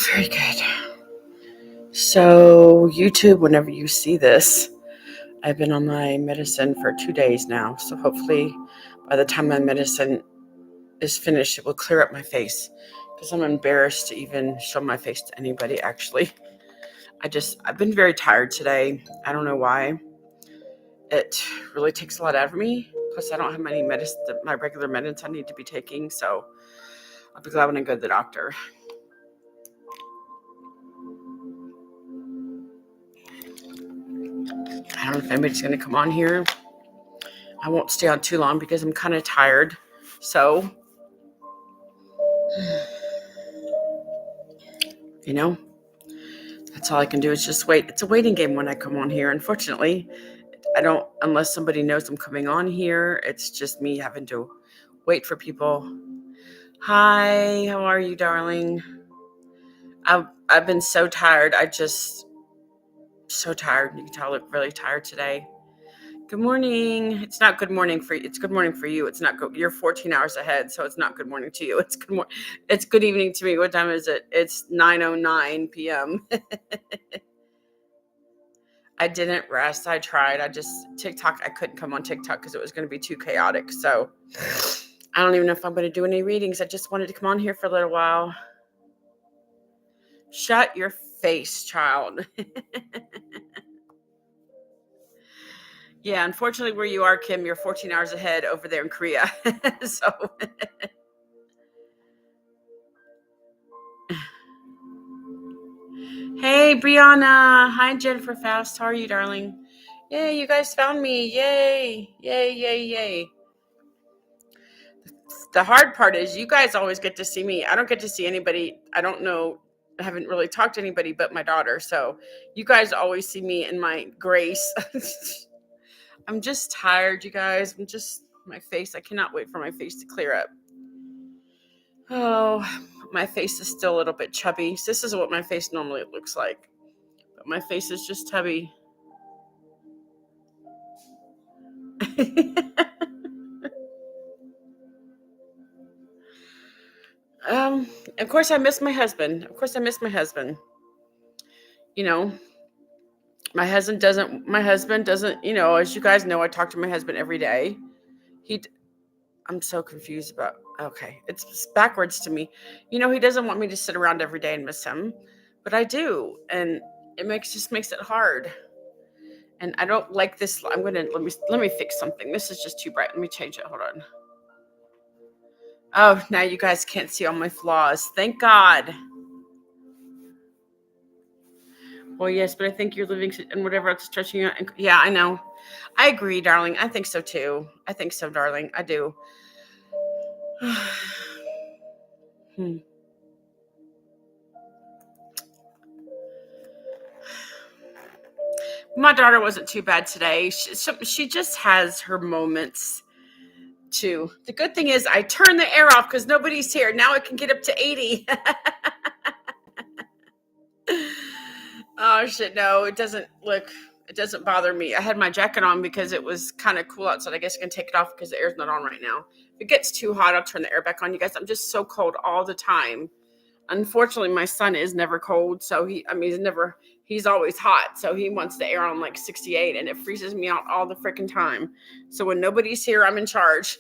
very good. So, YouTube, whenever you see this, I've been on my medicine for 2 days now. So, hopefully, by the time my medicine is finished, it will clear up my face. Because I'm embarrassed to even show my face to anybody, actually. I've been very tired today. I don't know why. It really takes a lot out of me. Plus, I don't have my regular medicines I need to be taking. So, I'll be glad when I go to the doctor. I don't know if anybody's going to come on here. I won't stay on too long because I'm kind of tired. So, that's all I can do is just wait. It's a waiting game when I come on here. Unfortunately, unless somebody knows I'm coming on here, it's just me having to wait for people. Hi, how are you, darling? I've been so tired. So tired. You can tell I look really tired today. Good morning. It's not good morning for you. It's good morning for you. It's not good. You're 14 hours ahead, so it's not good morning to you. It's good evening to me. What time is it? It's 9:09 p.m. I didn't rest. I tried. TikTok. I couldn't come on TikTok because it was going to be too chaotic. So I don't even know if I'm going to do any readings. I just wanted to come on here for a little while. Shut your face, child. Yeah, unfortunately, where you are, Kim, you're 14 hours ahead over there in Korea. So, hey, Brianna. Hi, Jennifer Faust. How are you, darling? Yay, you guys found me. Yay, yay, yay, yay. The hard part is you guys always get to see me. I don't get to see anybody. I don't know. I haven't really talked to anybody but my daughter. So you guys always see me in my grace. I'm just tired, you guys. My face. I cannot wait for my face to clear up. Oh, my face is still a little bit chubby. So this is what my face normally looks like. But my face is just chubby. Of course I miss my husband. You know, my husband doesn't, as you guys know, I talk to my husband every day. I'm so confused okay, it's backwards to me. He doesn't want me to sit around every day and miss him, but I do. And it just makes it hard. And I don't like this. Let me fix something. This is just too bright. Let me change it. Hold on. Oh, now you guys can't see all my flaws. Thank God. Well, yes, but I think you're living and whatever else stretching out. Yeah, I know. I agree, darling. I think so too. I think so, darling. I do. My daughter wasn't too bad today. She just has her moments too. The good thing is I turned the air off because nobody's here. Now I can get up to 80. Oh shit, no, it doesn't bother me. I had my jacket on because it was kind of cool outside. I guess I can take it off because the air's not on right now. If it gets too hot, I'll turn the air back on. You guys, I'm just so cold all the time. Unfortunately, my son is never cold, so he's always hot. So he wants the air on like 68 and it freezes me out all the freaking time. So when nobody's here, I'm in charge.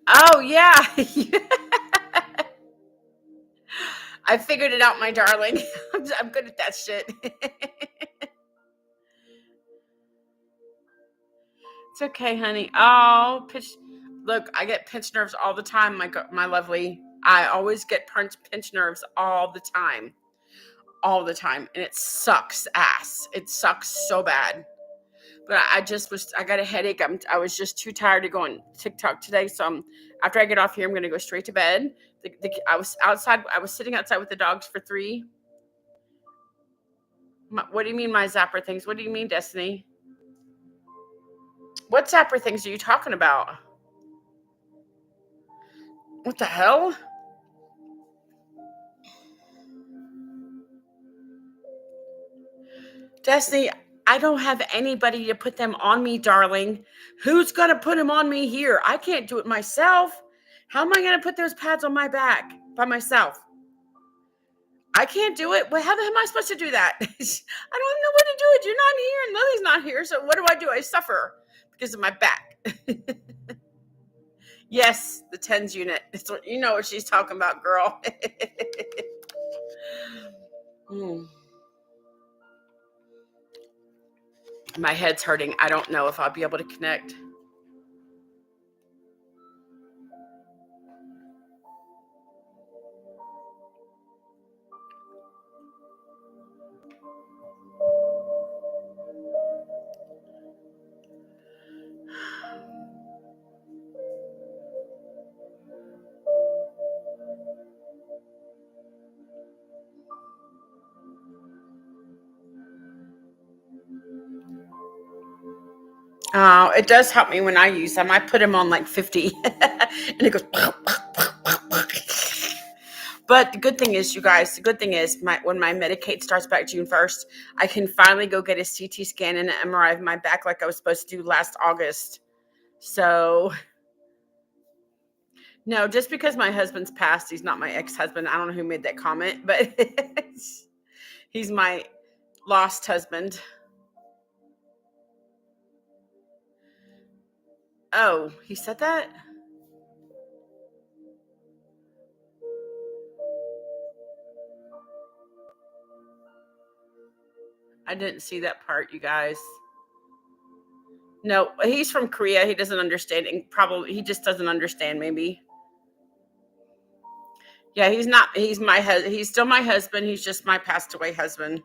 Oh yeah. I figured it out, my darling. I'm good at that shit. It's okay, honey. Oh, look, I get pinch nerves all the time, my lovely. I always get pinch nerves all the time. All the time. And it sucks ass. It sucks so bad. But I got a headache. I was just too tired to go on TikTok today. So after I get off here, I'm going to go straight to bed. I was outside. I was sitting outside with the dogs for 3. What do you mean my zapper things? What do you mean, Destiny? What zapper things are you talking about? What the hell? Destiny, I don't have anybody to put them on me, darling. Who's going to put them on me here? I can't do it myself. How am I going to put those pads on my back by myself? I can't do it. Well, how the hell am I supposed to do that? I don't know what to do it. You're not here and Lily's not here. So what do? I suffer because of my back. Yes, the TENS unit. You know what she's talking about, girl. My head's hurting. I don't know if I'll be able to connect. Oh, it does help me when I use them. I put them on like 50 and it goes. But the good thing is, you guys, when my Medicaid starts back June 1st, I can finally go get a CT scan and an MRI of my back like I was supposed to do last August. So, no, just because my husband's passed, he's not my ex-husband. I don't know who made that comment, but he's my lost husband. Oh, he said that? I didn't see that part, you guys. No, he's from Korea. He doesn't understand. And probably he just doesn't understand, maybe. Yeah, he's not. He's still my husband. He's just my passed away husband.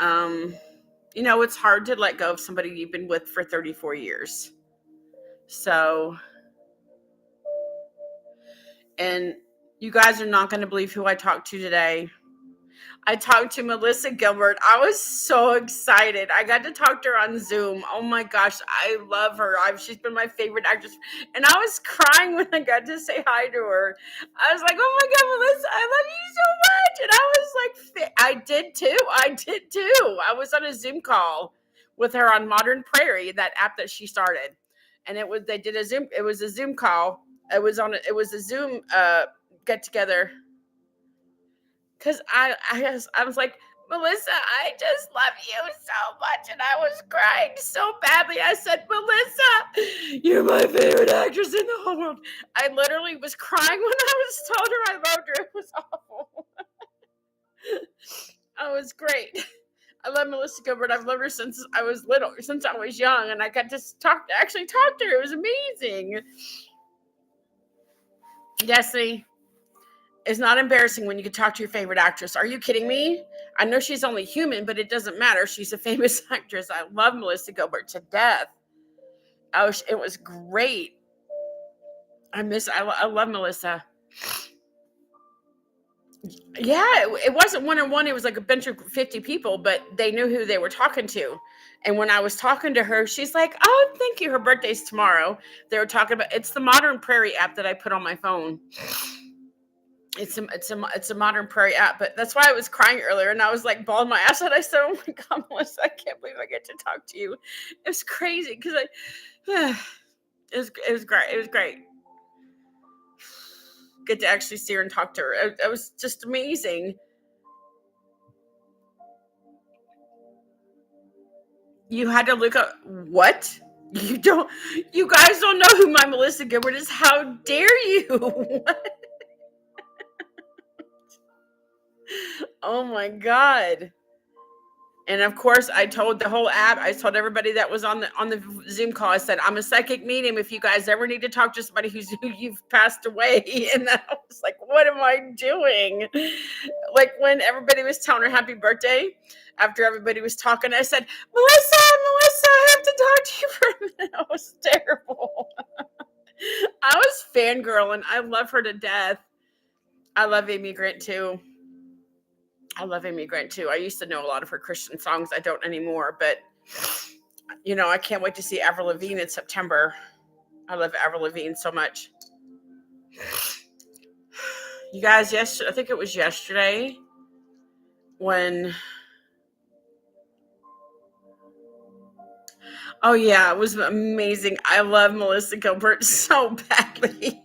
It's hard to let go of somebody you've been with for 34 years. So, and you guys are not going to believe who I talked to today. I talked to Melissa Gilbert. I was so excited. I got to talk to her on Zoom. Oh my gosh, I love her. She's been my favorite actress. And I was crying when I got to say hi to her. I was like, oh my God, Melissa, I love you so much. And I was like, I did too. I was on a Zoom call with her on Modern Prairie, that app that she started. And it was a Zoom call. It was a Zoom get together. Because I was like, Melissa, I just love you so much. And I was crying so badly. I said, Melissa, you're my favorite actress in the whole world. I literally was crying when I was told her I loved her. It was awful. Oh, it was great. I love Melissa Gilbert. I've loved her since I was little, since I was young. And I got to actually talk to her. It was amazing. Destiny. It's not embarrassing when you can talk to your favorite actress. Are you kidding me? I know she's only human, but it doesn't matter. She's a famous actress. I love Melissa Gilbert to death. Oh, it was great. I love Melissa. Yeah, it wasn't one-on-one. It was like a bunch of 50 people, but they knew who they were talking to. And when I was talking to her, she's like, oh, thank you. Her birthday's tomorrow. They were talking about, it's the Modern Prairie app that I put on my phone. It's a Modern Prairie app, but that's why I was crying earlier, and I was like bawling my ass out. I said, "Oh my God, Melissa, I can't believe I get to talk to you." It was crazy because it was great. It was great. Get to actually see her and talk to her. It was just amazing. You had to look up what? You guys don't know who my Melissa Gilbert is. How dare you? Oh my God. And of course, I told the whole app. I told everybody that was on the Zoom call. I said, "I'm a psychic medium. If you guys ever need to talk to somebody who you've passed away," and I was like, "What am I doing?" Like when everybody was telling her happy birthday, after everybody was talking, I said, "Melissa, I have to talk to you for a minute." It was terrible. I was fangirling. I love her to death. I love Amy Grant too. I used to know a lot of her Christian songs. I don't anymore, but I can't wait to see Avril Lavigne in September. I love Avril Lavigne so much. You guys, I think it was yesterday when Oh yeah, it was amazing. I love Melissa Gilbert so badly.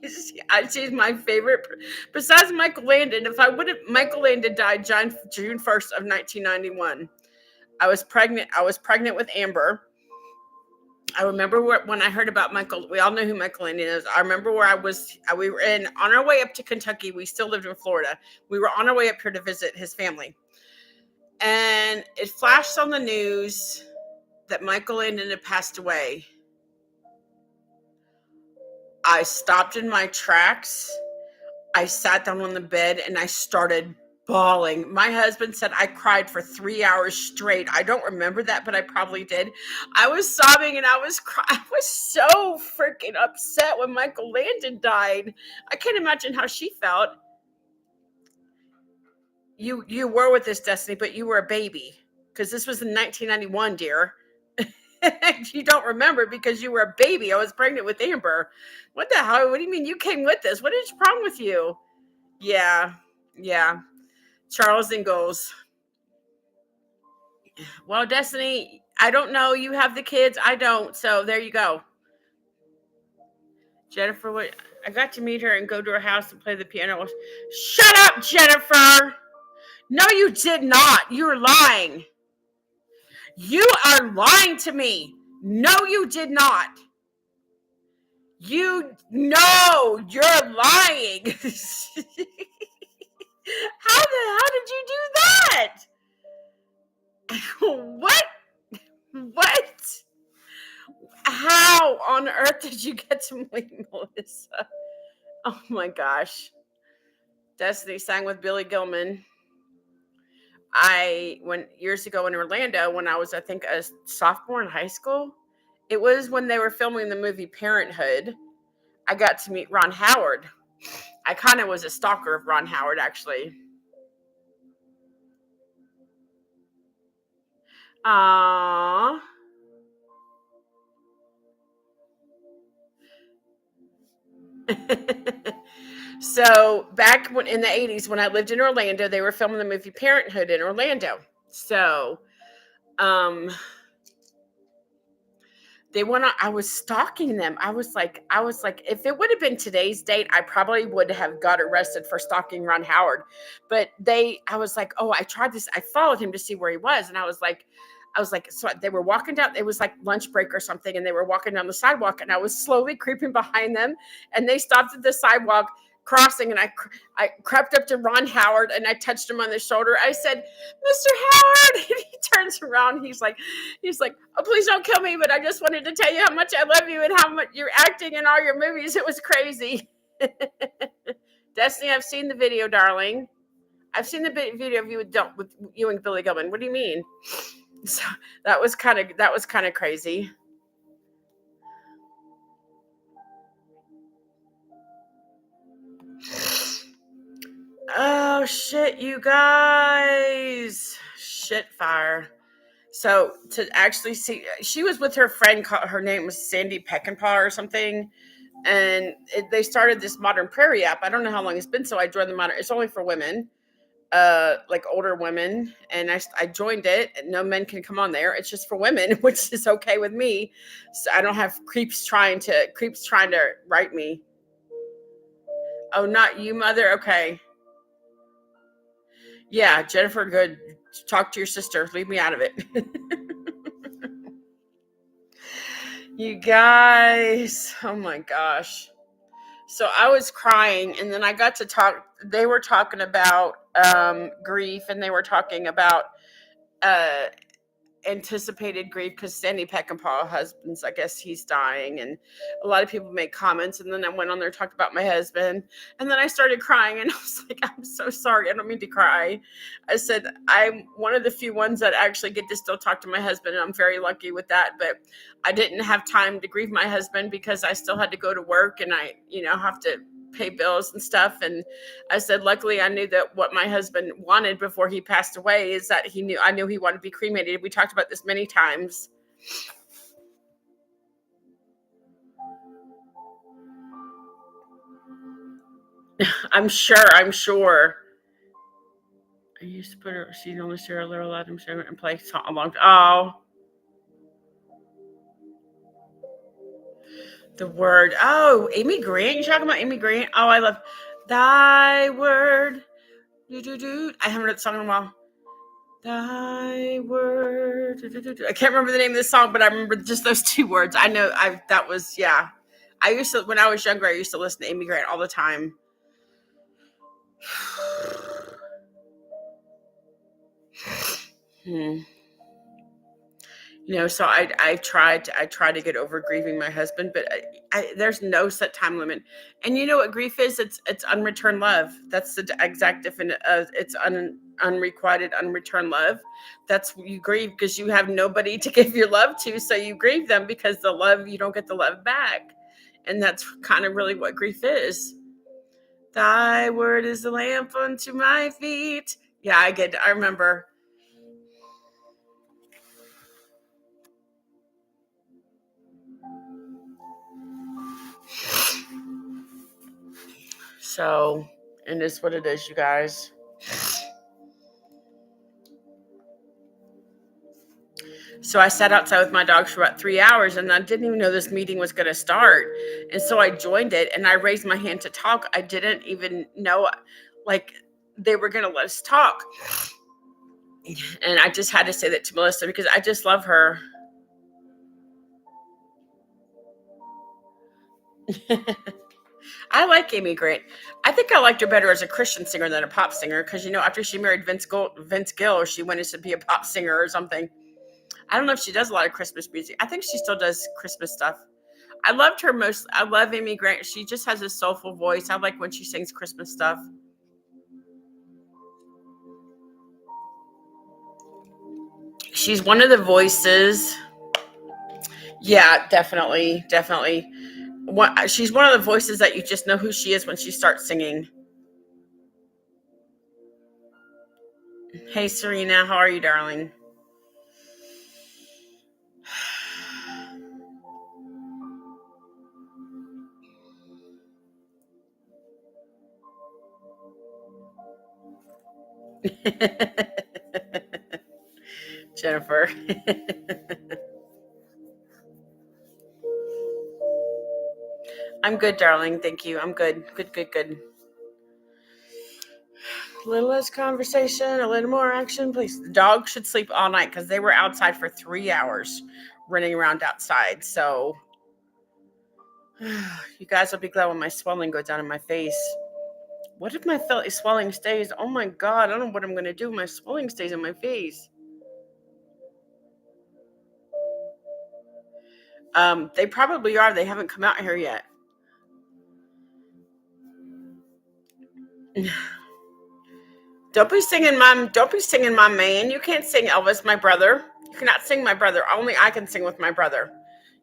She's my favorite. Besides Michael Landon, if I would have Michael Landon died June 1st of 1991. I was pregnant. I was pregnant with Amber. I remember when I heard about Michael. We all know who Michael Landon is. I remember where I was. We were on our way up to Kentucky. We still lived in Florida. We were on our way up here to visit his family, and it flashed on the news that Michael Landon had passed away. I stopped in my tracks. I sat down on the bed and I started bawling. My husband said I cried for 3 hours straight. I don't remember that, but I probably did. I was sobbing and I was crying. I was so freaking upset when Michael Landon died. I can't imagine how she felt. You were with this, Destiny, but you were a baby because this was in 1991, dear. You don't remember because you were a baby. I was pregnant with Amber. What the hell? What do you mean you came with us? What is wrong with you? Yeah, yeah. Charles Ingalls. Well, Destiny, I don't know. You have the kids. I don't. So there you go. Jennifer, what? I got to meet her and go to her house and play the piano. Shut up, Jennifer. No, you did not. You're lying. You are lying to me. No, you did not. You no, you're lying. How the hell did you do that? What? What? How on earth did you get to meet Melissa? Oh my gosh. Destiny sang with Billy Gilman. I went years ago in Orlando when I was, I think, a sophomore in high school. It was when they were filming the movie Parenthood. I got to meet Ron Howard. I kind of was a stalker of Ron Howard, actually. Aww. So back when in the 80s when I lived in Orlando, they were filming the movie Parenthood in Orlando. So um they went on, I was stalking them. I was like, if it would have been today's date, I probably would have got arrested for stalking Ron Howard. But I was like, oh, I tried this. I followed him to see where he was. And I was like, so they were walking down, it was like lunch break or something. And they were walking down the sidewalk and I was slowly creeping behind them. And they stopped at the sidewalk crossing and I crept up to Ron Howard and I touched him on the shoulder. I said, Mr. Howard. And he turns around. He's like, oh, please don't kill me. But I just wanted to tell you how much I love you and how much you're acting in all your movies. It was crazy. Destiny, I've seen the video, darling. I've seen the video of you with you and Billy Gilman. What do you mean? So that was kind of crazy. Oh shit, you guys. Shit fire. So to actually see, she was with her friend. Her name was Sandy Peckinpah or something, and they started this Modern Prairie app. I don't know how long it's been. So I joined the modern. It's only for women, like older women, and I joined it. And no men can come on there. It's just for women, which is okay with me. So I don't have creeps trying to write me. Oh, not you, mother. Okay, yeah, Jennifer. Good. Talk to your sister. Leave me out of it. You guys, oh my gosh. So I was crying, and then I got to talk. They were talking about grief, and they were talking about uh, anticipated grief because Sandy Peckinpah husband's, I guess he's dying, and a lot of people make comments. And then I went on there and talked about my husband, and then I started crying, and I was like, I'm so sorry, I don't mean to cry. I said I'm one of the few ones that actually get to still talk to my husband, and I'm very lucky with that. But I didn't have time to grieve my husband because I still had to go to work, and I have to pay bills and stuff. And I said, luckily, I knew that what my husband wanted before he passed away is that I knew he wanted to be cremated. We talked about this many times. I'm sure. I used to put her, she'd only share a little, let him share and play song along. Oh, The word. Oh, Amy Grant. You talking about Amy Grant? Oh, I love Thy Word. Do do do. I haven't heard that song in a while. Thy Word. Do, do, do, do. I can't remember the name of the song, but I remember just those two words. I know. That was yeah. I used to when I was younger. I used to listen to Amy Grant all the time. Hmm. So I tried to get over grieving my husband, but there's no set time limit. And you know what grief is? It's unreturned love. That's the exact definition. It's unrequited, unreturned love. That's you grieve because you have nobody to give your love to, so you grieve them because the love you don't get the love back, and that's kind of really what grief is. Thy word is a lamp unto my feet. Yeah, I remember. So, and it's what it is, you guys. So I sat outside with my dogs for about 3 hours, and I didn't even know this meeting was going to start. And so I joined it, and I raised my hand to talk. I didn't even know, like, they were going to let us talk. And I just had to say that to Melissa because I just love her. I like Amy Grant. I think I liked her better as a Christian singer than a pop singer because, after she married Vince Gill, she wanted to be a pop singer or something. I don't know if she does a lot of Christmas music. I think she still does Christmas stuff. I loved her most. I love Amy Grant. She just has a soulful voice. I like when she sings Christmas stuff. She's one of the voices. Yeah, definitely, definitely. She's one of the voices that you just know who she is when she starts singing. Hey, Serena, how are you, darling? Jennifer. I'm good, darling. Thank you. I'm good. Good, good, good. A little less conversation, a little more action, please. The dog should sleep all night because they were outside for 3 hours running around outside. So you guys will be glad when my swelling goes down in my face. What if my swelling stays? Oh my God, I don't know what I'm going to do. My swelling stays in my face. They probably are. They haven't come out here yet. Don't be singing my man. You can't sing Elvis, my brother. You cannot sing my brother. Only I can sing with my brother.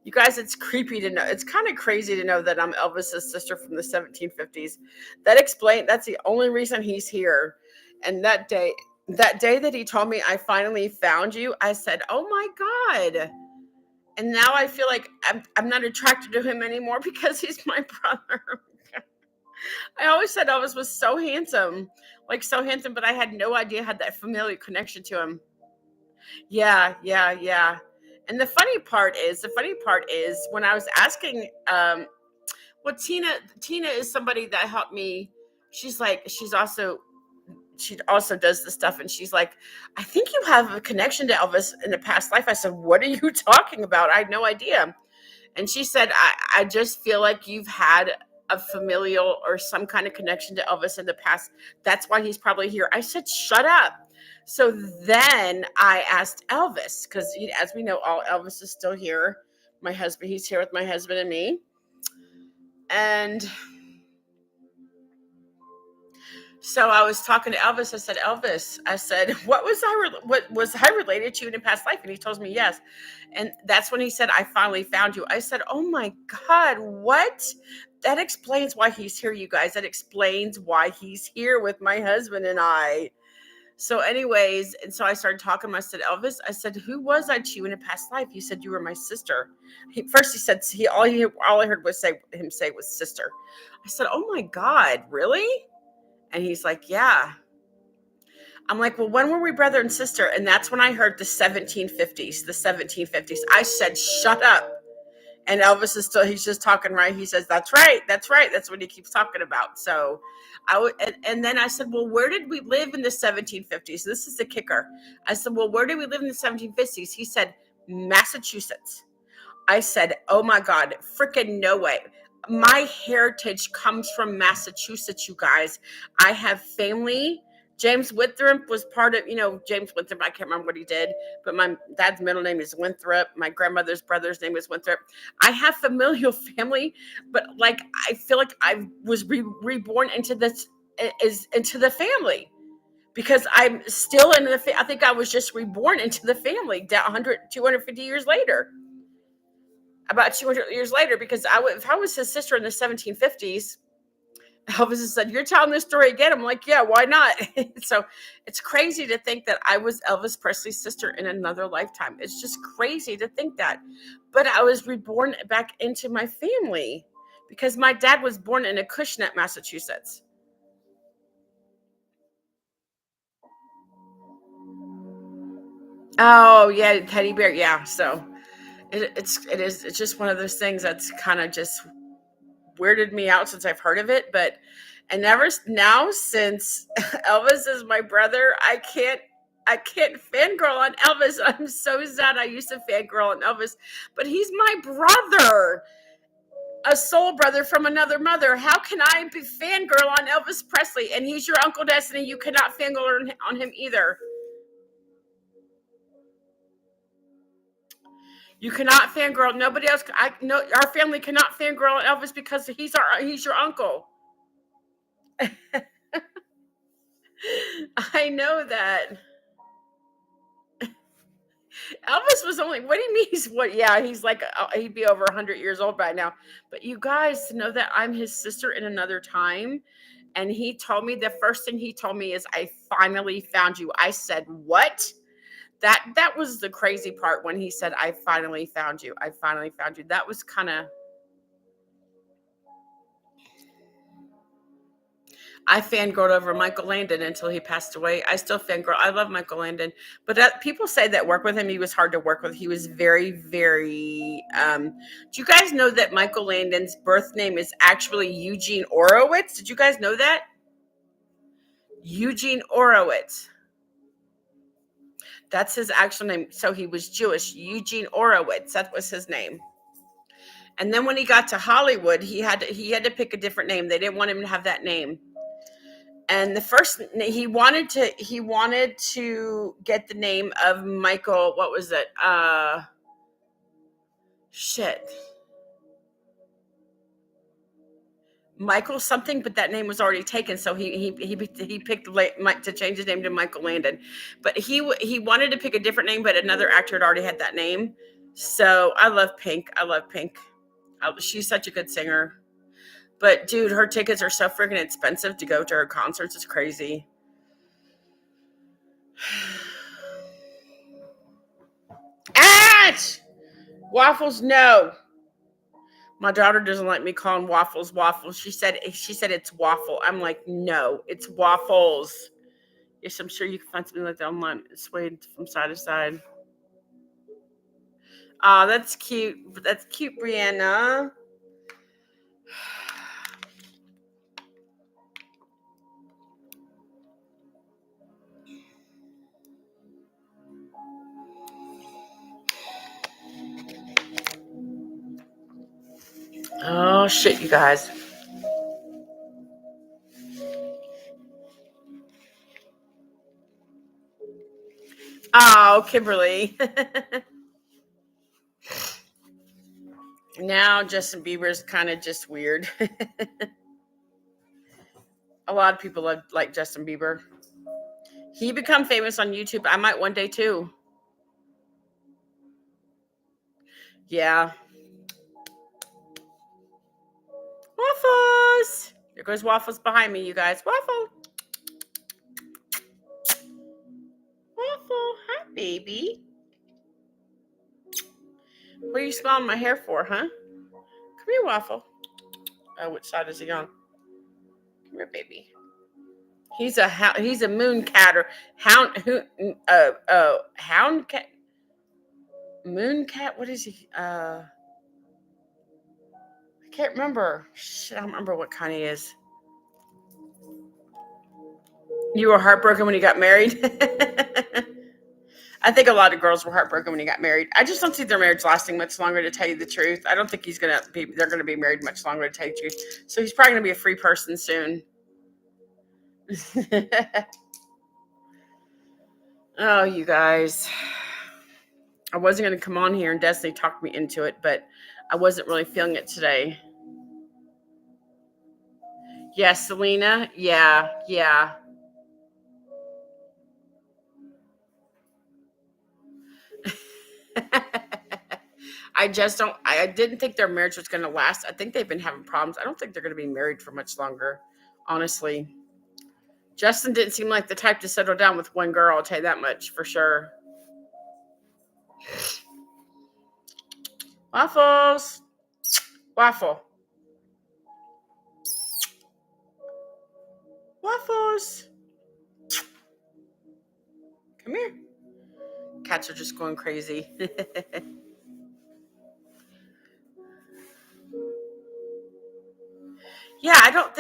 You guys, it's creepy to know. It's kind of crazy to know that I'm Elvis's sister from the 1750s. That's the only reason he's here. And that day that he told me I finally found you, I said, "Oh my God." And now I feel like I'm not attracted to him anymore because he's my brother. I always said Elvis was so handsome, like so handsome, but I had no idea I had that familial connection to him. Yeah, yeah, yeah. And the funny part is when I was asking, well, Tina is somebody that helped me. She also does the stuff, and she's like, I think you have a connection to Elvis in a past life. I said, what are you talking about? I had no idea. And she said, I just feel like you've had a familial or some kind of connection to Elvis in the past. That's why he's probably here. I said, shut up. So then I asked Elvis, because as we know, all Elvis is still here. My husband, he's here with my husband and me. And so I was talking to Elvis. I said, Elvis, I said, what was I related to in a past life? And he told me yes. And that's when he said, I finally found you. I said, oh my God, what? That explains why he's here, you guys. That explains why he's here with my husband and I. So, anyways, and so I started talking. I said, Elvis, I said, who was I to you in a past life? You said you were my sister. First, he said all I heard him say was sister. I said, oh my God, really? And he's like, yeah. I'm like, well, when were we brother and sister? And that's when I heard the 1750s. I said, shut up. And Elvis is still, he's just talking, right? He says, that's right. That's right. That's what he keeps talking about. So I would, and then I said, well, where did we live in the 1750s? This is the kicker. I said, well, where did we live in the 1750s? He said, Massachusetts. I said, oh my God, freaking no way. My heritage comes from Massachusetts, you guys. I have family. James Winthrop was part of, James Winthrop. I can't remember what he did, but my dad's middle name is Winthrop. My grandmother's brother's name is Winthrop. I have familial family, but like, I feel like I was reborn into this, is into the family because I'm still in the, I think I was just reborn into the family 250 years later. About 200 years later, because if I was his sister in the 1750s, Elvis has said, you're telling this story again. I'm like, yeah, why not? So it's crazy to think that I was Elvis Presley's sister in another lifetime. It's just crazy to think that. But I was reborn back into my family because my dad was born in Acushnet, Massachusetts. Oh, yeah, teddy bear. Yeah. So it's just one of those things that's kind of just weirded me out since I've heard of it, but and never now since Elvis is my brother, I can't fangirl on Elvis. I'm so sad. I used to fangirl on Elvis, but he's my brother, a soul brother from another mother. How can I be fangirl on Elvis Presley? And he's your Uncle Destiny. You cannot fangirl on him either. You cannot fangirl. Nobody else. I know our family cannot fangirl on Elvis because he's your uncle. I know that. Elvis was only, what do you mean he's what? Yeah, he's like, he'd be over 100 years old by now. But you guys to know that I'm his sister in another time. And he told me, the first thing he told me is, I finally found you. I said, what? That was the crazy part when he said, I finally found you. I finally found you. That was kind of, I fangirled over Michael Landon until he passed away. I still fangirl. I love Michael Landon, but people say that work with him, he was hard to work with. He was very, very. Do you guys know that Michael Landon's birth name is actually Eugene Orowitz? Did you guys know that? Eugene Orowitz. That's his actual name. So he was Jewish. Eugene Orowitz. That was his name. And then when he got to Hollywood, he had to pick a different name. They didn't want him to have that name. And the first he wanted to get the name of Michael. What was it? Shit, Michael something, but that name was already taken. So he picked Mike to change his name to Michael Landon. But he wanted to pick a different name, but another actor had already had that name. So I love Pink. I love Pink. She's such a good singer. But dude, her tickets are so freaking expensive to go to her concerts. It's crazy. Ash! Waffles, no. My daughter doesn't like me calling waffles waffles. She said it's waffle. I'm like, no, it's waffles. Yes, I'm sure you can find something like that online. It's swayed from side to side. Oh, that's cute. That's cute, Brianna. Oh shit, you guys. Oh, Kimberly. Now Justin Bieber's kind of just weird. A lot of people like Justin Bieber. He become famous on YouTube. I might one day too. Yeah. Waffles. There goes Waffles behind me, you guys. Waffle. Waffle. Hi, baby. What are you smelling my hair for, huh? Come here, Waffle. Oh, which side is he on? Come here, baby. He's a moon cat or hound cat. Moon cat. What is he? can't remember. Shit, I don't remember what kind he is. You were heartbroken when you got married? I think a lot of girls were heartbroken when he got married. I just don't see their marriage lasting much longer, to tell you the truth. I don't think they're gonna be married much longer, to tell you the truth. So he's probably gonna be a free person soon. Oh, you guys. I wasn't gonna come on here, and Destiny talked me into it, but I wasn't really feeling it today. Yes, Selena. Yeah, yeah. I just don't. I didn't think their marriage was going to last. I think they've been having problems. I don't think they're going to be married for much longer, honestly. Justin didn't seem like the type to settle down with one girl. I'll tell you that much for sure. Waffles, waffle, waffles. Come here. Cats are just going crazy. Yeah, I don't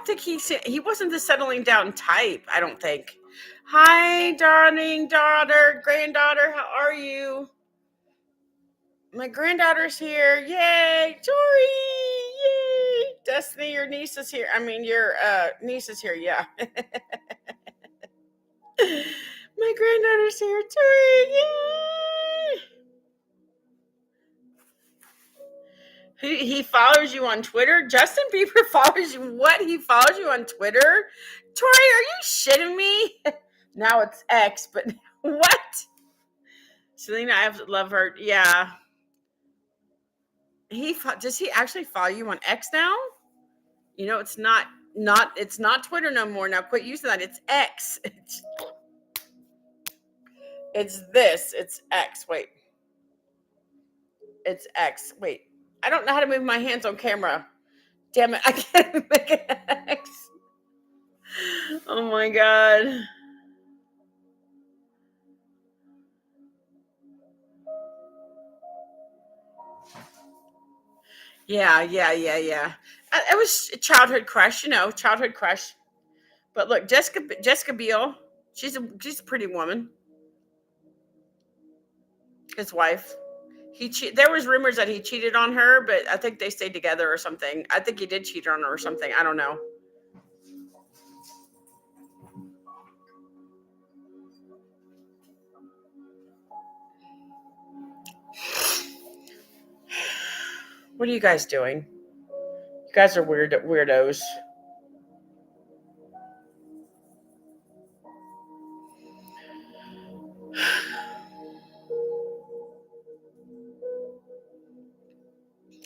think he wasn't the settling down type. I don't think. Hi, darling daughter, granddaughter. How are you? My granddaughter's here. Yay, Tori! Yay, Destiny. Your niece is here. I mean, your niece is here. Yeah. My granddaughter's here. Tori! Yay! He follows you on Twitter. Justin Bieber follows you. What? He follows you on Twitter? Tori, are you shitting me? Now it's X, but what? Selena, I love her. Yeah. Does he actually follow you on X now? It's not Twitter no more. Now quit using that. It's X. It's this. It's X. Wait. It's X. Wait. I don't know how to move my hands on camera. Damn it. I can't make it X. Oh my god. Yeah, yeah, yeah, yeah. It was a childhood crush, childhood crush. But look, Jessica Biel, she's a pretty woman. His wife. There was rumors that he cheated on her, but I think they stayed together or something. I think he did cheat on her or something. I don't know. What are you guys doing? You guys are weirdos.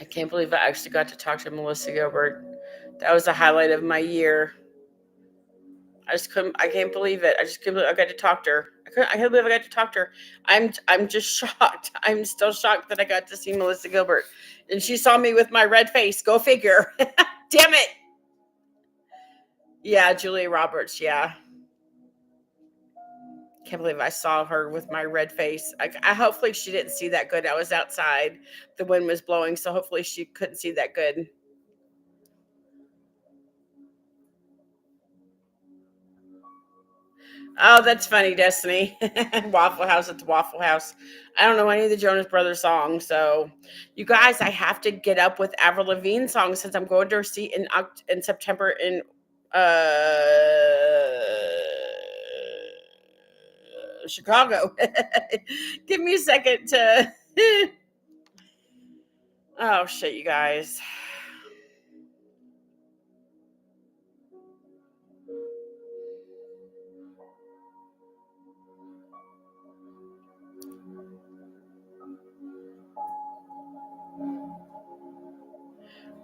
I can't believe I actually got to talk to Melissa Gilbert. That was the highlight of my year. I can't believe it. I just can't believe I got to talk to her. I can't believe I got to talk to her. I'm just shocked. I'm still shocked that I got to see Melissa Gilbert. And she saw me with my red face. Go figure. Damn it. Yeah, Julia Roberts. Yeah. Can't believe I saw her with my red face. I hopefully she didn't see that good. I was outside. The wind was blowing, so hopefully she couldn't see that good. Oh, that's funny, Destiny. Waffle House at the Waffle House. I don't know any of the Jonas Brothers songs, so you guys, I have to get up with Avril Lavigne songs since I'm going to her seat in September in Chicago. Give me a second to. Oh shit, you guys.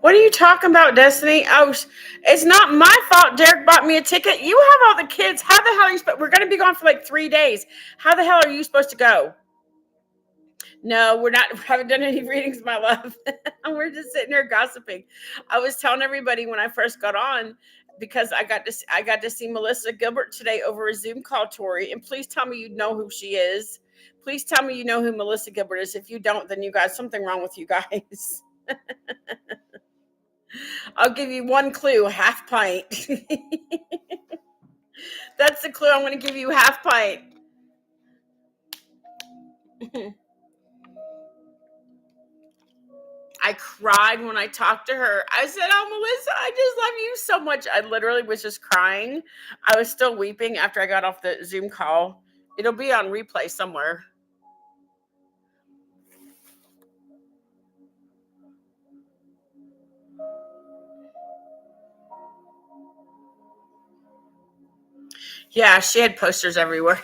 What are you talking about, Destiny? Oh, it's not my fault. Derek bought me a ticket. You have all the kids. How the hell are you? We're going to be gone for like 3 days. How the hell are you supposed to go? No, we're not. We haven't done any readings, my love. We're just sitting here gossiping. I was telling everybody when I first got on because I got to see Melissa Gilbert today over a Zoom call, Tori. And please tell me you know who she is. Please tell me you know who Melissa Gilbert is. If you don't, then you got something wrong with you guys. I'll give you one clue, half pint. That's the clue I'm going to give you, half pint. I cried when I talked to her. I said, "Oh, Melissa, I just love you so much." I literally was just crying. I was still weeping after I got off the Zoom call. It'll be on replay somewhere. Yeah, she had posters everywhere.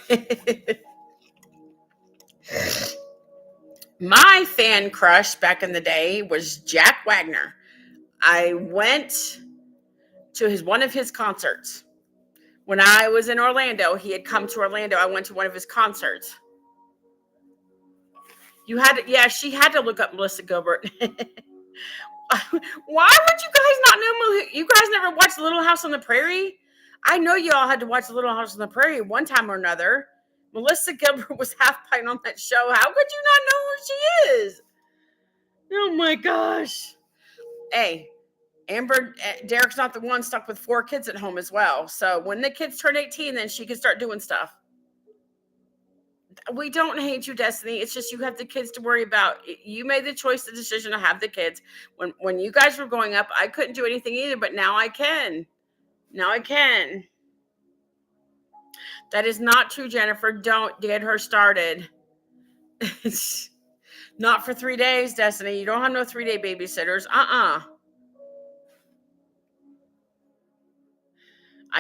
My fan crush back in the day was Jack Wagner. I went to one of his concerts. When I was in Orlando, he had come to Orlando. I went to one of his concerts. Yeah, she had to look up Melissa Gilbert. Why would you guys not know? You guys never watched Little House on the Prairie? I know you all had to watch Little House on the Prairie one time or another. Melissa Gilbert was half pint on that show. How could you not know who she is? Oh my gosh. Hey, Derek's not the one stuck with 4 kids at home as well. So when the kids turn 18, then she can start doing stuff. We don't hate you, Destiny. It's just you have the kids to worry about. You made the decision to have the kids. When you guys were growing up, I couldn't do anything either, but now I can. Now I can. That is not true, Jennifer. Don't get her started. It's not for 3 days, Destiny. You don't have no 3-day babysitters. I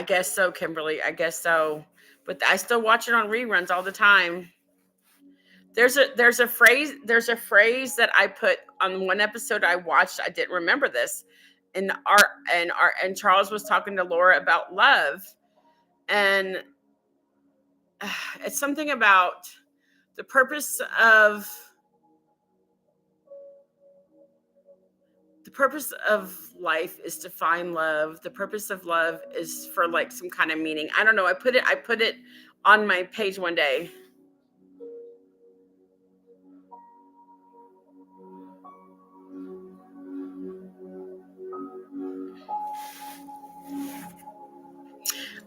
guess so, Kimberly. I guess so. But I still watch it on reruns all the time. There's a phrase that I put on one episode I watched. I didn't remember this. And Charles was talking to Laura about love. And it's something about the purpose of life is to find love. The purpose of love is for like some kind of meaning. I don't know. I put it on my page one day.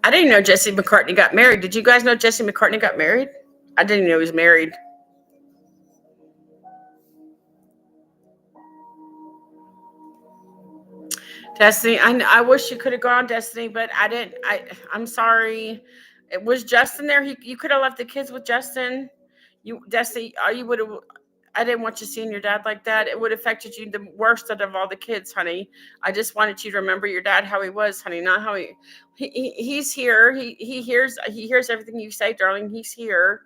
I didn't know Jesse McCartney got married. Did you guys know Jesse McCartney got married? I didn't know he was married. Destiny, I wish you could have gone, Destiny, but I didn't. I'm sorry. It was Justin there. You could have left the kids with Justin. Destiny, you would have. I didn't want you seeing your dad like that. It would have affected you the worst out of all the kids, honey. I just wanted you to remember your dad how he was, honey, not how he's here. He hears everything you say, darling. He's here.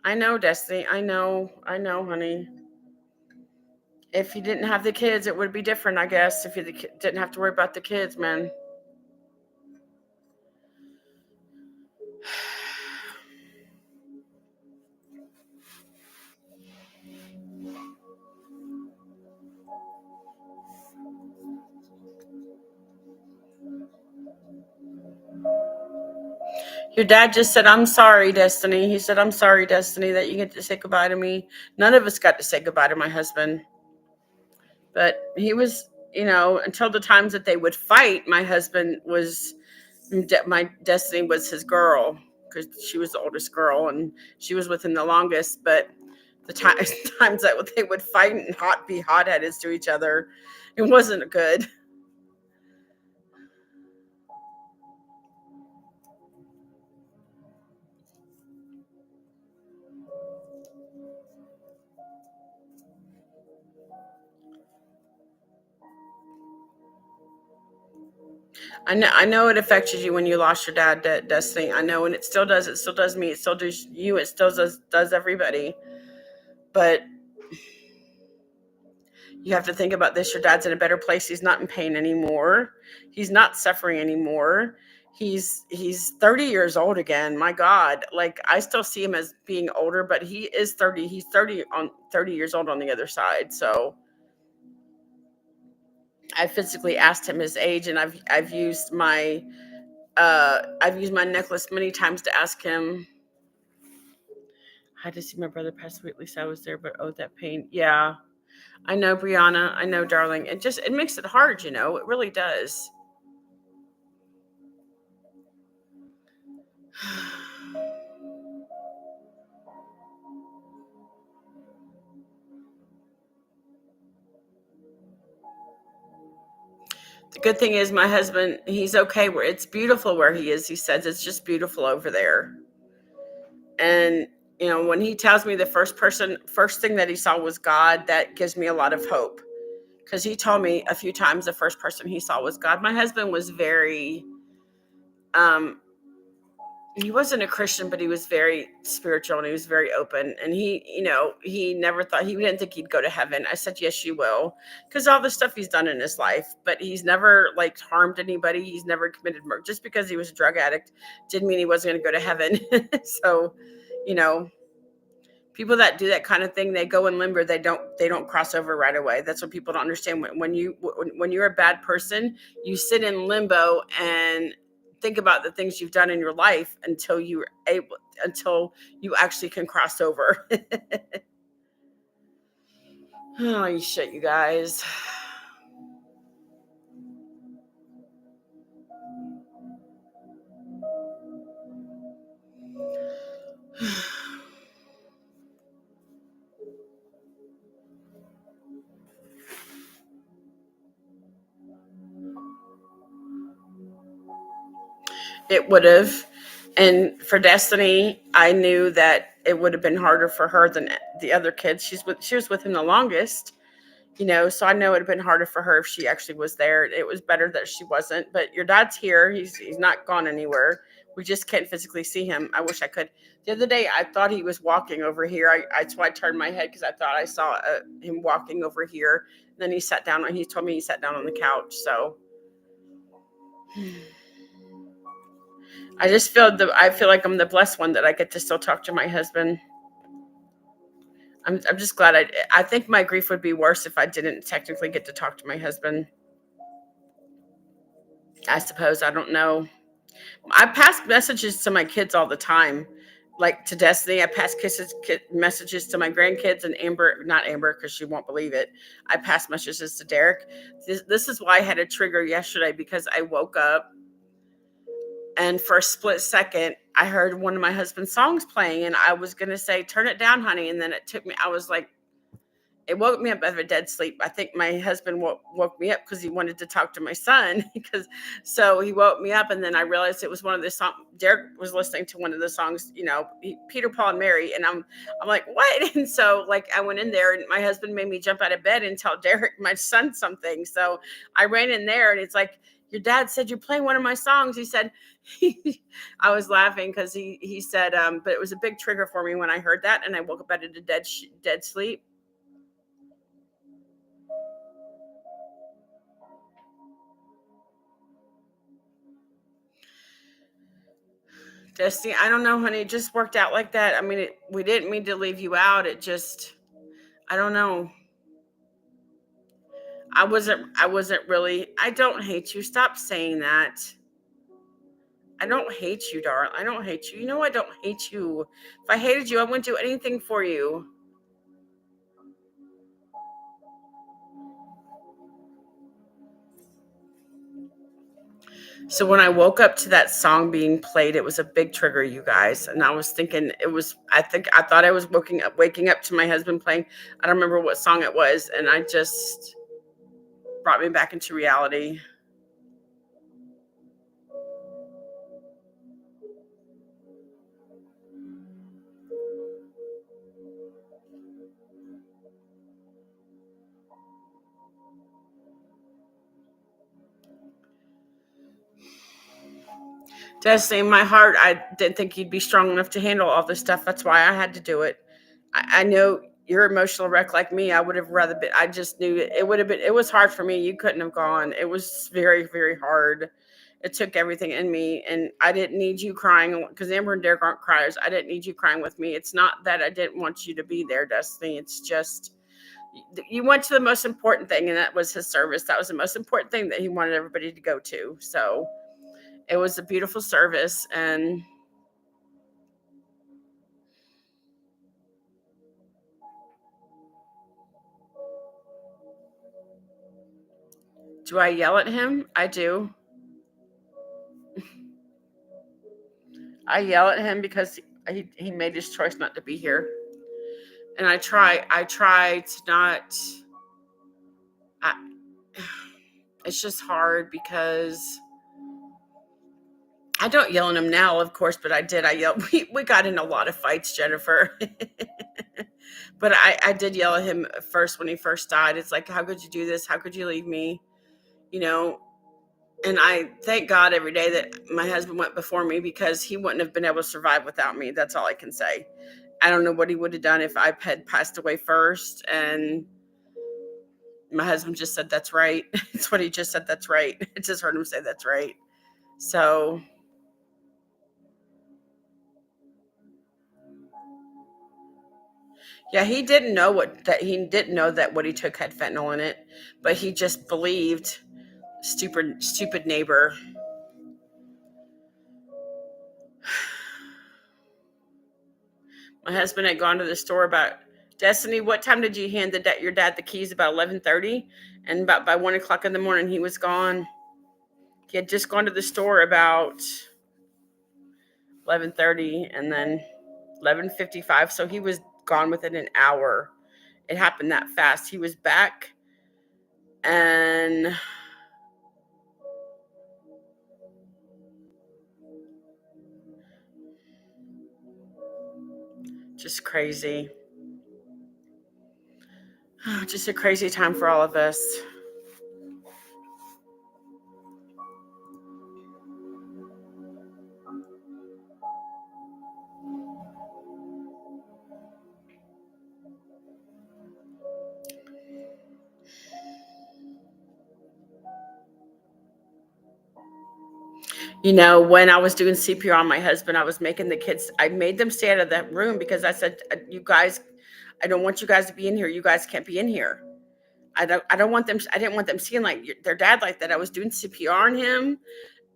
I know, Destiny. I know, honey. If you didn't have the kids, it would be different, I guess. If you didn't have to worry about the kids, man. Your dad just said, "I'm sorry, Destiny." He said, "I'm sorry, Destiny, that you get to say goodbye to me." None of us got to say goodbye to my husband. But he was, until the times that they would fight, my Destiny was his girl because she was the oldest girl and she was with him the longest. But the times that they would fight and be hot-headed to each other, it wasn't good. I know it affected you when you lost your dad, Destiny. I know, and it still does. It still does me. It still does you. It still does everybody. But you have to think about this. Your dad's in a better place. He's not in pain anymore. He's not suffering anymore. He's 30 years old again. My God. Like, I still see him as being older, but he is 30. He's 30 years old on the other side. So I physically asked him his age, and I've used my necklace many times to ask him. I had to see my brother pass away. At least I was there, but that pain. Yeah. I know, Brianna. I know, darling. It makes it hard, It really does. The good thing is my husband, he's okay where it's beautiful where he is. He says it's just beautiful over there. And when he tells me the first thing that he saw was God, that gives me a lot of hope. Because he told me a few times the first person he saw was God. My husband was very um he wasn't a Christian, but he was very spiritual and he was very open. And he never thought, he didn't think he'd go to heaven. I said, yes, you will, because all the stuff he's done in his life. But he's never like harmed anybody. He's never committed murder. Just because he was a drug addict didn't mean he wasn't going to go to heaven. So, you know, people that do that kind of thing, they go in limbo. They don't cross over right away. That's what people don't understand. When you're a bad person, you sit in limbo and think about the things you've done in your life until you actually can cross over. Holy shit, you guys. It would have. And for Destiny, I knew that it would have been harder for her than the other kids. She was with him the longest. So I know it would have been harder for her if she actually was there. It was better that she wasn't. But your dad's here. He's not gone anywhere. We just can't physically see him. I wish I could. The other day, I thought he was walking over here. That's why I turned my head, because I thought I saw him walking over here. And then he sat down, and he told me he sat down on the couch. So I feel like I'm the blessed one that I get to still talk to my husband. I'm just glad I think my grief would be worse if I didn't technically get to talk to my husband. I suppose, I don't know. I pass messages to my kids all the time, like to Destiny. I pass messages to my grandkids, and Amber, not Amber, because she won't believe it. I pass messages to Derek. This is why I had a trigger yesterday, because I woke up and for a split second, I heard one of my husband's songs playing, and I was going to say, turn it down, honey. And then I was like, it woke me up out of a dead sleep. I think my husband woke me up because he wanted to talk to my son. So he woke me up, and then I realized it was one of the songs. Derek was listening to one of the songs, Peter, Paul, and Mary, and I'm like, what? And so like I went in there, and my husband made me jump out of bed and tell Derek, my son, something. So I ran in there, and it's like, your dad said you're playing one of my songs. He said, I was laughing because he said, but it was a big trigger for me when I heard that, and I woke up out of a dead sleep. Destiny, I don't know, honey. It just worked out like that. I mean, we didn't mean to leave you out. I don't know. I wasn't really, I don't hate you. Stop saying that. I don't hate you, darling. I don't hate you. I don't hate you. If I hated you, I wouldn't do anything for you. So when I woke up to that song being played, it was a big trigger, you guys. And I was thinking I thought I was waking up to my husband playing. I don't remember what song it was. And I just brought me back into reality. Destiny, in my heart, I didn't think you'd be strong enough to handle all this stuff. That's why I had to do it. I know you're an emotional wreck like me. I would have rather been. I just knew it would have been. It was hard for me. You couldn't have gone. It was very, very hard. It took everything in me, and I didn't need you crying, because Amber and Derek aren't criers. I didn't need you crying with me. It's not that I didn't want you to be there, Destiny. It's just you went to the most important thing, and that was his service. That was the most important thing that he wanted everybody to go to. So it was a beautiful service, and Do I yell at him? I do. I yell at him because he made his choice not to be here. And I try to not. I, it's just hard because I don't yell at him now, of course, but I did. I yelled. We got in a lot of fights, Jennifer. But I did yell at him first when he first died. It's like, how could you do this? How could you leave me? You know, and I thank God every day that my husband went before me because he wouldn't have been able to survive without me. That's all I can say. I don't know what he would have done if I had passed away first. And my husband just said, that's right. It's what he just said. That's right. I just heard him say, that's right. So, yeah, he didn't know that what he took had fentanyl in it, but he just believed. Stupid neighbor. My husband had gone to the store about Destiny. What time did you hand your dad the keys? About 11:30, and about by 1 o'clock in the morning he was gone. He had just gone to the store about 11:30, and then 11:55. So he was gone within an hour. It happened that fast. He was back, and just crazy. Just a crazy time for all of us. When I was doing CPR on my husband, I made them stay out of that room because I said, you guys, I don't want you guys to be in here. You guys can't be in here. I don't want them, I didn't want them seeing like their dad like that. I was doing CPR on him.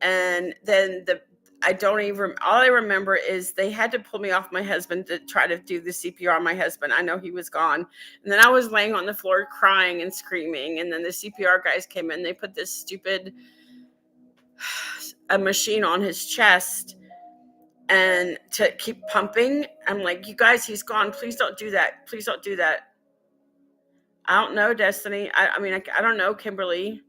And then I don't even, all I remember is they had to pull me off my husband to try to do the CPR on my husband. I know he was gone. And then I was laying on the floor crying and screaming. And then the CPR guys came in, they put this stupid a machine on his chest and to keep pumping. I'm like, you guys, he's gone. Please don't do that. Please don't do that. I don't know, Destiny. I mean, I don't know, Kimberly.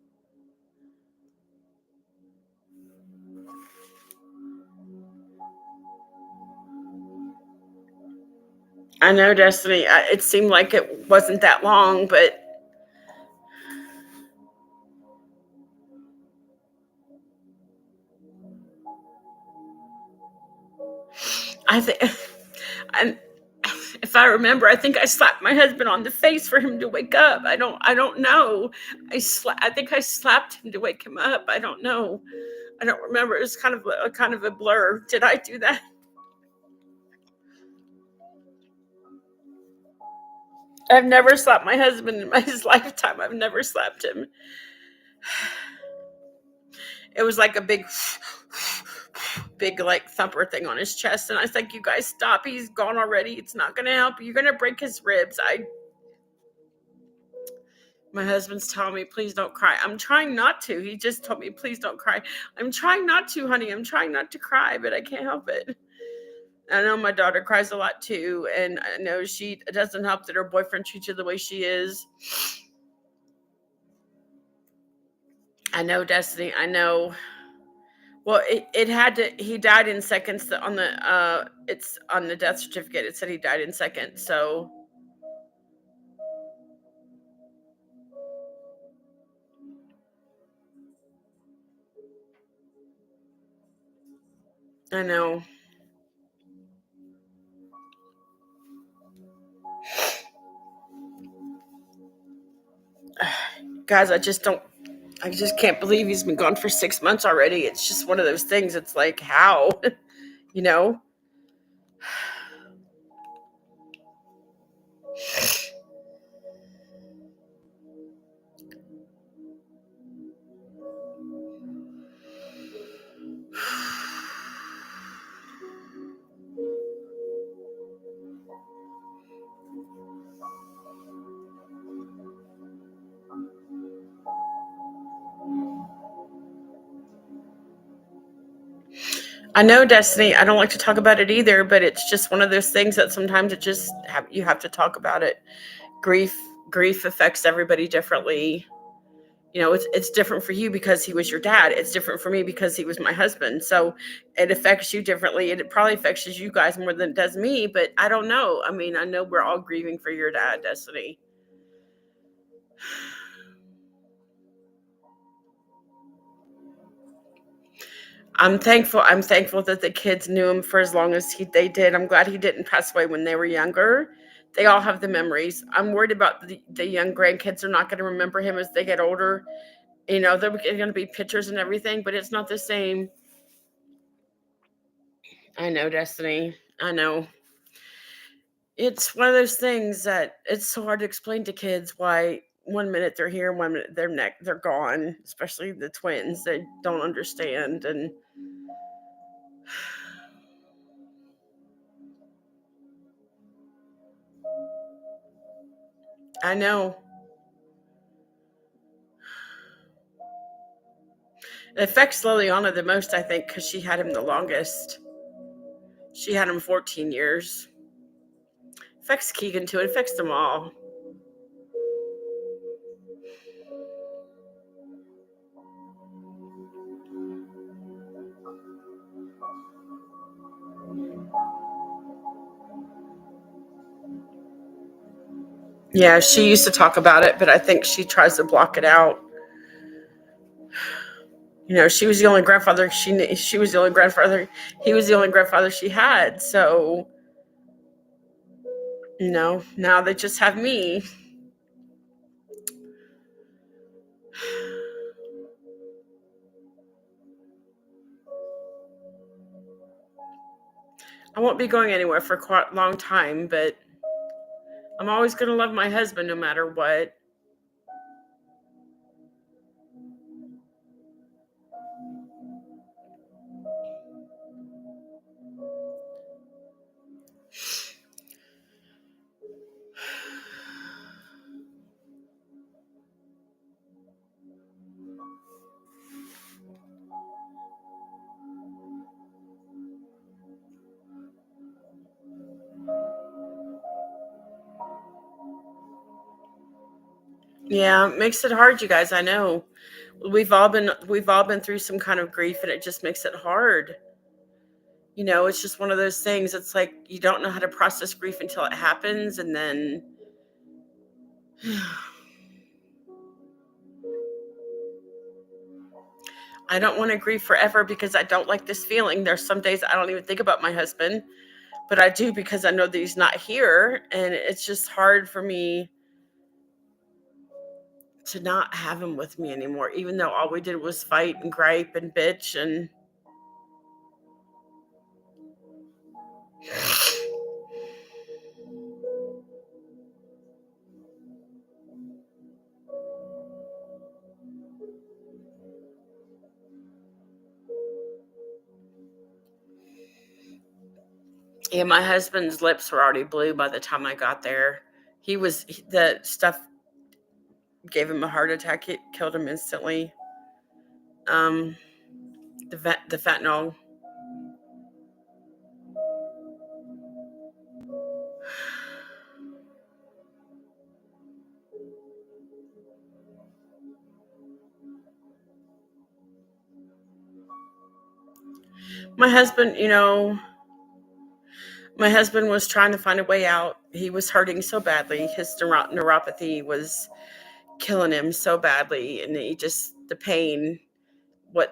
I know, Destiny. It seemed like it wasn't that long, but I think, and if I remember, I think I slapped my husband on the face for him to wake up. I don't know. I think I slapped him to wake him up. I don't know. I don't remember. It was kind of a blur. Did I do that? I've never slapped my husband in his lifetime. I've never slapped him. It was like a big like thumper thing on his chest, and I was like, "You guys stop! He's gone already. It's not going to help. You're going to break his ribs." My husband's telling me, "Please don't cry." I'm trying not to. He just told me, "Please don't cry." I'm trying not to, honey. I'm trying not to cry, but I can't help it. I know my daughter cries a lot too, and I know it doesn't help that her boyfriend treats her the way she is. I know, Destiny. I know. Well, it had to. He died in seconds. On the it's on the death certificate. It said he died in seconds. So I know, guys. I just can't believe he's been gone for 6 months already. It's just one of those things. It's like how, you know. I know, Destiny. I don't like to talk about it either, but it's just one of those things that sometimes you have to talk about it. Grief grief affects everybody differently. It's different for you because he was your dad. It's different for me because he was my husband. So it affects you differently. It probably affects you guys more than it does me, but I don't know. I mean, I know we're all grieving for your dad, Destiny. I'm thankful that the kids knew him for as long as they did. I'm glad he didn't pass away when they were younger. They all have the memories. I'm worried about the young grandkids are not going to remember him as they get older. They're going to be pictures and everything, but it's not the same. I know, Destiny. I know. It's one of those things that it's so hard to explain to kids why one minute they're here, one minute they're gone, especially the twins. They don't understand, and I know. It affects Liliana the most, I think, because she had him the longest. She had him 14 years. It affects Keegan too. It affects them all. Yeah, she used to talk about it, but I think she tries to block it out. She was the only grandfather she was the only grandfather. He was the only grandfather she had. So now they just have me. I won't be going anywhere for quite a long time, but I'm always going to love my husband no matter what. Yeah, it makes it hard, you guys. I know. We've all been through some kind of grief, and it just makes it hard. It's just one of those things. It's like you don't know how to process grief until it happens, and then I don't want to grieve forever because I don't like this feeling. There's some days I don't even think about my husband, but I do because I know that he's not here, and it's just hard for me to not have him with me anymore, even though all we did was fight and gripe and bitch. And yeah, my husband's lips were already blue by the time I got there. The stuff gave him a heart attack. It killed him instantly. Um, the fentanyl. My husband, my husband was trying to find a way out. He was hurting so badly. His neuropathy was killing him so badly, and the pain.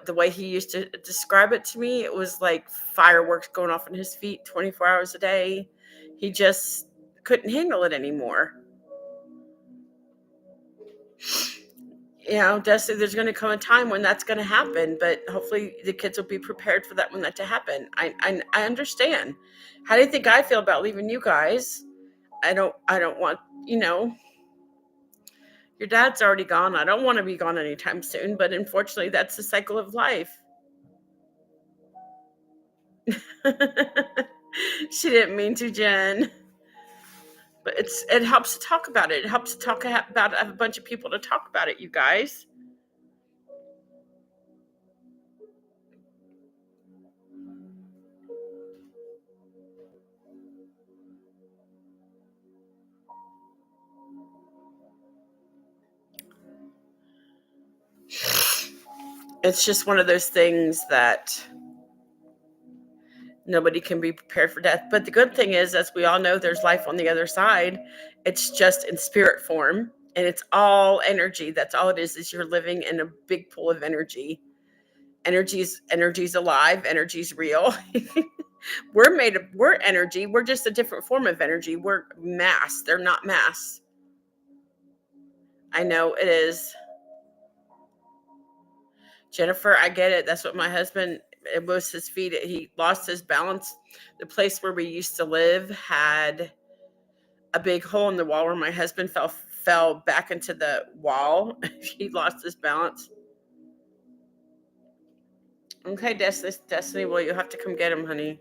The way he used to describe it to me, it was like fireworks going off in his feet 24 hours a day. He just couldn't handle it anymore. Destiny, there's going to come a time when that's going to happen, but hopefully the kids will be prepared for that when that to happen. I understand. How do you think I feel about leaving you guys? I don't want, you know, your dad's already gone. I don't want to be gone anytime soon, but unfortunately that's the cycle of life. She didn't mean to, Jen. But it helps to talk about it. It helps to talk about have a bunch of people to talk about it, you guys. It's just one of those things that nobody can be prepared for death. But the good thing is, as we all know, there's life on the other side. It's just in spirit form, and it's all energy. That's all it is you're living in a big pool of energy. Energy's alive, energy's real. We're energy. We're just a different form of energy. We're mass. They're not mass. I know it is. Jennifer, I get it. That's what my husband, it was his feet. He lost his balance. The place where we used to live had a big hole in the wall where my husband fell back into the wall. He lost his balance. Okay, Destiny, well, you have to come get him, honey.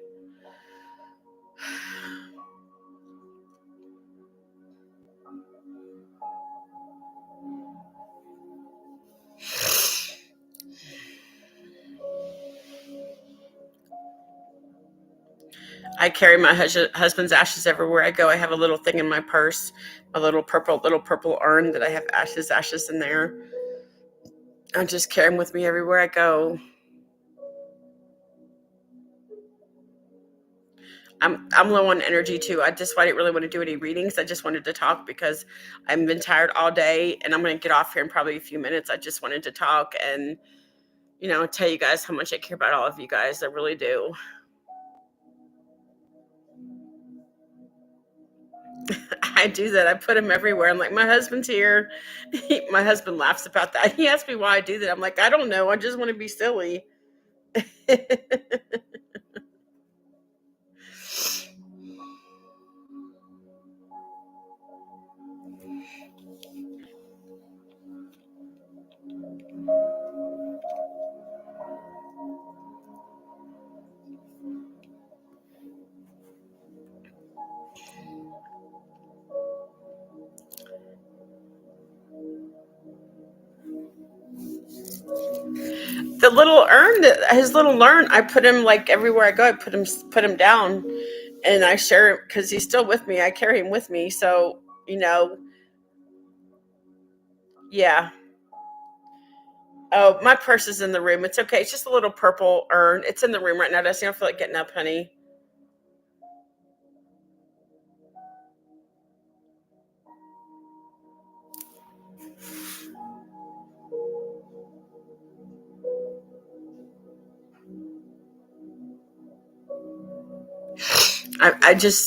I carry my husband's ashes everywhere I go. I have a little thing in my purse, a little purple urn that I have ashes in there. I just carry them with me everywhere I go. I'm low on energy too. I didn't really want to do any readings. I just wanted to talk because I've been tired all day, and I'm going to get off here in probably a few minutes. I just wanted to talk and tell you guys how much I care about all of you guys. I really do. I do that. I put them everywhere. I'm like, my husband's here. My husband laughs about that. He asks me why I do that. I'm like, I don't know. I just want to be silly. The little urn, his little urn, I put him like everywhere I go. I put him down, and I share it because he's still with me. I carry him with me, so you know, yeah. Oh, my purse is in the room. It's okay. It's just a little purple urn. It's in the room right now. Dusty, I don't feel like getting up, honey.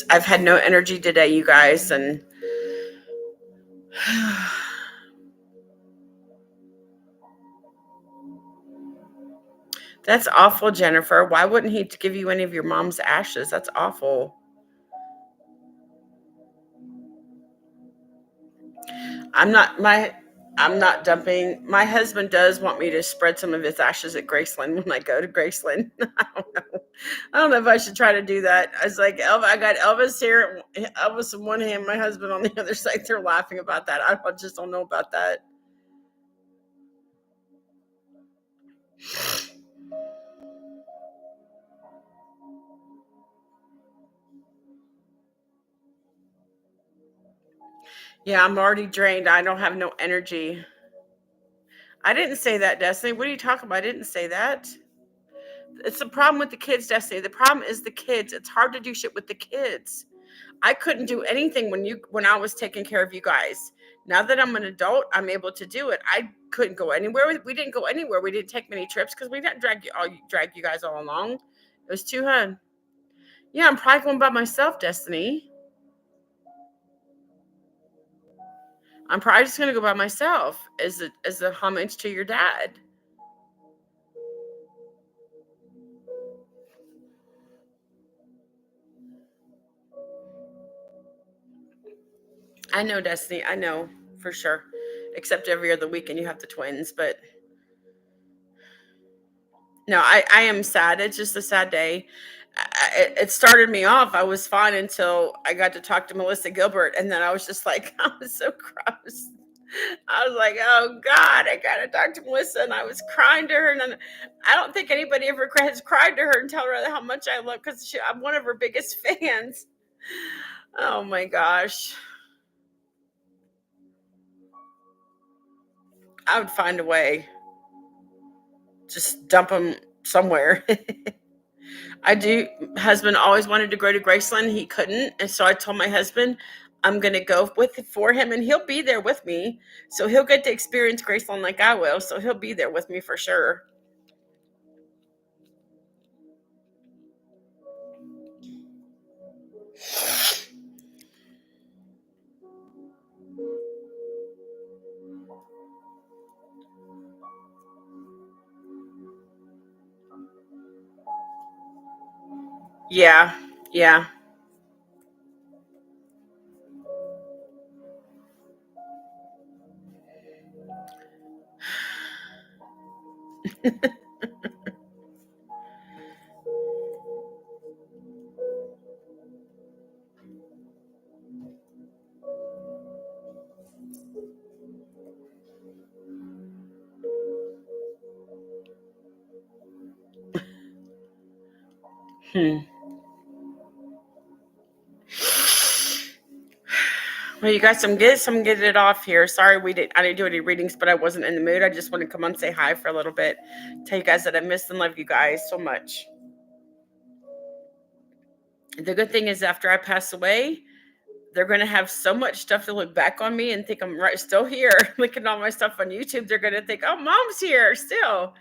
I've had no energy today, you guys, and that's awful, Jennifer. Why wouldn't he give you any of your mom's ashes? That's awful. I'm not my I'm not dumping. My husband does want me to spread some of his ashes at Graceland when I go to Graceland. I don't know. I don't know if I should try to do that. I was like, I got Elvis here, Elvis on one hand, my husband on the other side. They're laughing about that. I just don't know about that. Yeah, I'm already drained. I don't have no energy. I didn't say that, Destiny. What are you talking about? I didn't say that. It's the problem with the kids, Destiny. The problem is the kids. It's hard to do shit with the kids. I couldn't do anything when I was taking care of you guys. Now that I'm an adult, I'm able to do it. I couldn't go anywhere. We didn't go anywhere. We didn't take many trips because we didn't drag you guys all along. It was too hard. Yeah, I'm probably going by myself, Destiny. I'm probably just gonna go by myself as a homage to your dad. I know, Destiny. I know for sure. Except every other weekend you have the twins, but no, I am sad. It's just a sad day. It started me off. I was fine until I got to talk to Melissa Gilbert, and then I was just like, I was so gross. I was like, oh God, I got to talk to Melissa, and I was crying to her, and then I don't think anybody ever has cried to her and tell her how much I love because I'm one of her biggest fans. Oh my gosh, I would find a way just dump them somewhere. I do. Husband always wanted to go to Graceland. He couldn't, and so I told my husband I'm gonna go with for him, and he'll be there with me. So he'll get to experience Graceland like I will. So he'll be there with me for sure. Yeah, yeah. Hmm. Well, you guys, some get it off here. Sorry, I didn't do any readings, but I wasn't in the mood. I just want to come on and say hi for a little bit. Tell you guys that I miss and love you guys so much. The good thing is, after I pass away, they're going to have so much stuff to look back on me and think I'm right still here. Looking at all my stuff on YouTube, they're going to think, "Oh, mom's here still,"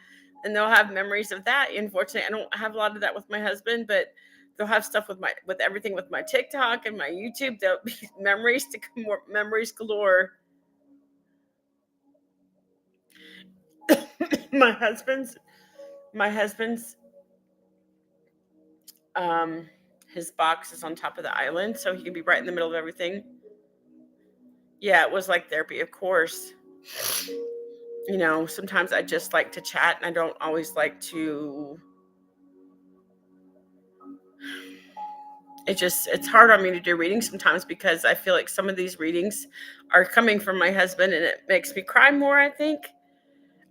and they'll have memories of that. Unfortunately, I don't have a lot of that with my husband, but they'll have stuff with everything with my TikTok and my YouTube. There'll be memories to come, more memories galore. my husband's my husband's um his box is on top of the island, so he can be right in the middle of everything. Yeah, it was like therapy, of course. Sometimes I just like to chat and I don't always like to. It's hard on me to do readings sometimes because I feel like some of these readings are coming from my husband and it makes me cry more, I think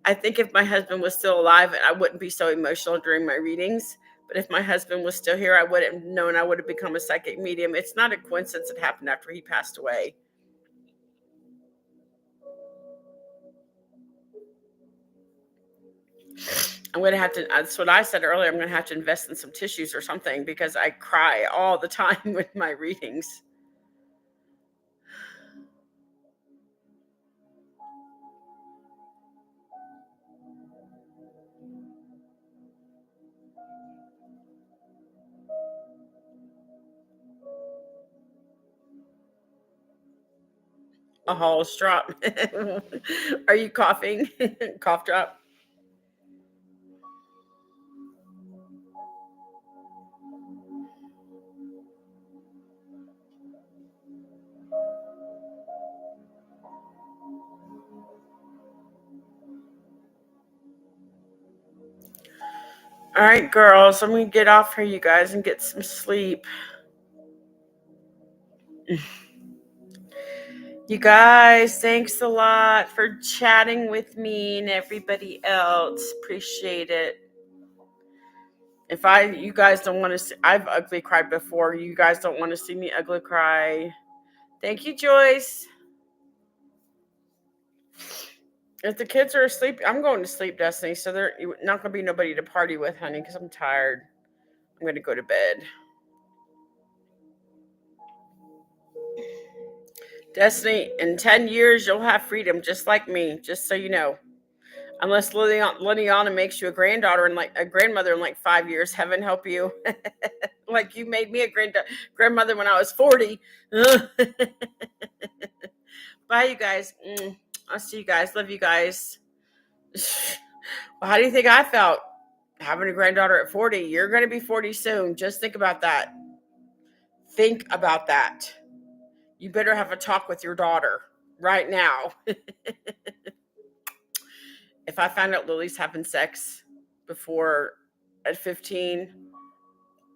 if my husband was still alive, I wouldn't be so emotional during my readings. But if my husband was still here, I wouldn't have known I would have become a psychic medium. It's not a coincidence it happened after he passed away. I'm going to have to, that's what I said earlier, I'm going to have to invest in some tissues or something because I cry all the time with my readings. A whole drop. Are you coughing? Cough drop. All right, girls, I'm going to get off here, you guys, and get some sleep. You guys, thanks a lot for chatting with me and everybody else. Appreciate it. You guys don't want to see, I've ugly cried before. You guys don't want to see me ugly cry. Thank you, Joyce. If the kids are asleep, I'm going to sleep, Destiny. So there's not going to be nobody to party with, honey, because I'm tired. I'm going to go to bed. Destiny, in 10 years, you'll have freedom just like me, just so you know. Unless Liliana makes you a granddaughter and like a grandmother in like 5 years, heaven help you. Like you made me a grandmother when I was 40. Bye, you guys. I'll see you guys. Love you guys. Well, how do you think I felt having a granddaughter at 40? You're going to be 40 soon. Just think about that. Think about that. You better have a talk with your daughter right now. If I find out Lily's having sex before at 15,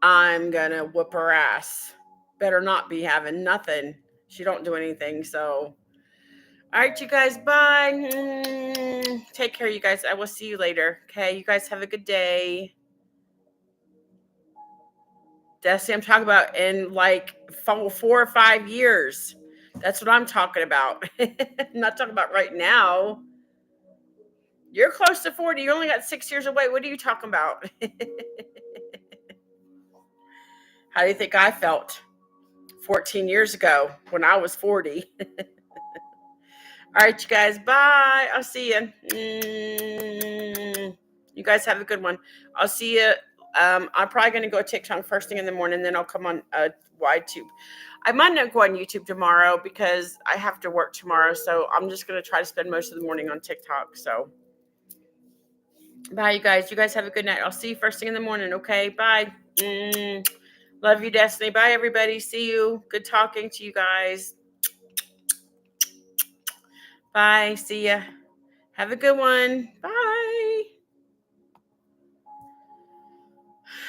I'm gonna whoop her ass. Better not be having nothing. She don't do anything. So, all right, you guys. Bye. Take care, you guys. I will see you later. Okay, you guys have a good day. Destiny, I'm talking about in like 4 or 5 years. That's what I'm talking about. I'm not talking about right now. You're close to 40. You only got 6 years away. What are you talking about? How do you think I felt 14 years ago when I was 40? All right, you guys. Bye. I'll see you. You guys have a good one. I'll see you. I'm probably going to go TikTok first thing in the morning. Then I'll come on YTube. I might not go on YouTube tomorrow because I have to work tomorrow. So I'm just going to try to spend most of the morning on TikTok. So bye, you guys. You guys have a good night. I'll see you first thing in the morning. Okay. Bye. Love you, Destiny. Bye, everybody. See you. Good talking to you guys. Bye. See ya. Have a good one. Bye.